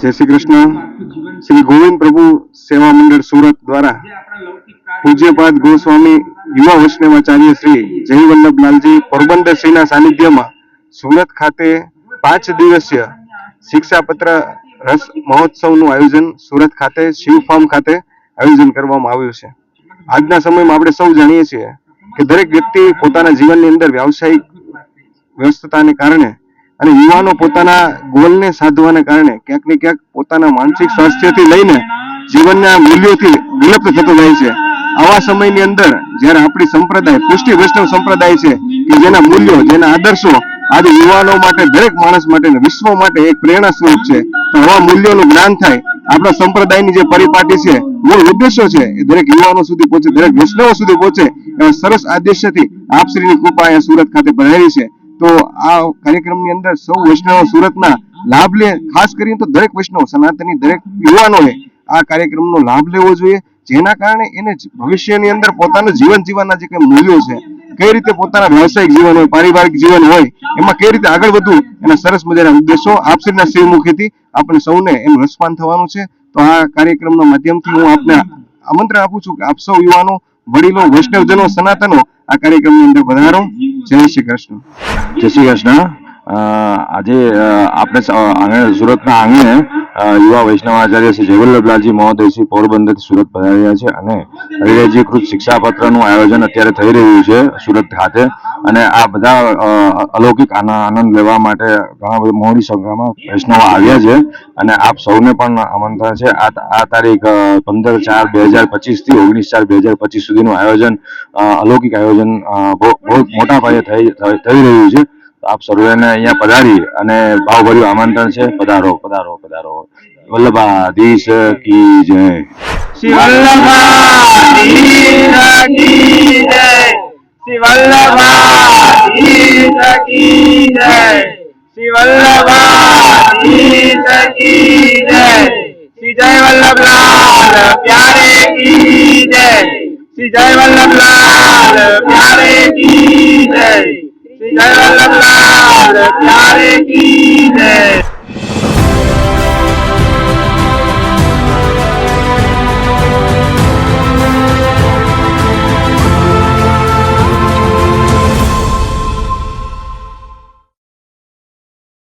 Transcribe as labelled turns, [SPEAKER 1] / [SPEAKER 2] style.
[SPEAKER 1] जय श्री कृष्ण। श्री गोविंद प्रभु सेवा मंडल सूरत द्वारा पूज्यपाद गोस्वामी युवा वैष्णवाचार्य श्री जय वल्लभलालजी पोरबंदर श्रीना सानिध्यમાં સુરત ખાતે 5 દિવસીય શિક્ષાપત્ર રસ મહોત્સવનું આયોજન સુરત ખાતે શિવ ફાર્મ ખાતે આયોજન કરવામાં આવ્યું છે। આજના સમયમાં આપણે સૌ જાણીએ છીએ કે દરેક વ્યક્તિ પોતાના જીવનની અંદર વ્યાવસાયિક વ્યસ્તતાને કારણે અને યુવાનો પોતાના ગોલને સાધવાને કારણે ક્યાંક ને ક્યાંક પોતાના માનસિક સ્વાસ્થ્યથી લઈને જીવનના મૂલ્યોથી વિલુપ્ત થતો જાય છે। આવા સમયની અંદર જ્યારે આપણી સંપ્રદાય પુષ્ટિ વૈષ્ણવ સંપ્રદાય છે કે જેના મૂલ્યો જેના આદર્શો આજે યુવાનો માટે દરેક માણસ માટે વિશ્વ માટે એક પ્રેરણા સ્વરૂપ છે, તો આવા મૂલ્યોનું જ્ઞાન થાય આપણા સંપ્રદાયની જે પરિપાટી છે મૂળ ઉદ્દેશો છે એ દરેક યુવાનો સુધી પહોંચે, દરેક વૈષ્ણવો સુધી પહોંચે એવા સરસ આદેશથી આપ શ્રીની કૃપા અહીંયા સુરત ખાતે પધારી છે। તો આ કાર્યક્રમની અંદર સૌ વૈષ્ણવો સુરતના લાભ લે, ખાસ કરીને તો દરેક વૈષ્ણવ સનાતની દરેક યુવાનોએ આ કાર્યક્રમનો લાભ લેવો જોઈએ, જેના કારણે એને ભવિષ્યની અંદર પોતાનું જીવન જીવવાના જે કઈ મૂલ્યો છે, કઈ રીતે પોતાના વ્યવસાયિક જીવન હોય, પારિવારિક જીવન હોય, એમાં કઈ રીતે આગળ વધવું એના સરસ મજાના ઉદ્દેશો આપશ્રીના શ્રીમુખીથી આપણે સૌને એનું રસપાન થવાનું છે। તો આ કાર્યક્રમના માધ્યમથી હું આપને આમંત્રણ આપું છું કે આપ સૌ યુવાનો, વડીલો, વૈષ્ણવજનો, સનાતનો આ કાર્યક્રમની અંદર પધારો। જય શ્રી કૃષ્ણ।
[SPEAKER 2] જય શ્રી કૃષ્ણ। આજે આપણે સુરતના આંગણે યુવા વૈષ્ણવાચાર્ય શ્રી જયવલ્લભલાલજી મહોદયશ્રી પોરબંદરથી સુરત પધાર્યા છે અને હરિરાજીકૃત શિક્ષાપત્રનું આયોજન અત્યારે થઈ રહ્યું છે સુરત ખાતે, અને આ બધા અલૌકિક આનંદ લેવા માટે ઘણા બધા મોટી સંખ્યામાં વૈષ્ણવો આવ્યા છે અને આપ સૌને પણ આમંત્રણ છે। આ તારીખ 15/4/2025 થી 19/4/2025 સુધીનું આયોજન, અલૌકિક આયોજન બહુ મોટા પાયે થઈ રહ્યું છે। આપ સર્વેને અહીંયા પધારી અને ભાવભર્યું આમંત્રણ છે। પધારો પધારો પધારો। વલ્લભાધીશ કી જય।
[SPEAKER 3] શ્રી વલ્લભાધીશ કી જય। શ્રી વલ્લભાધીશ કી જય। શ્રી વલ્લભાધીશ કી જય। શ્રી જય વલ્લભલાલ પ્યારે કી જય। શ્રી જય વલ્લભલાલ પ્યારે કી જય। श्री जय वल्लभलाल प्यारे की जय।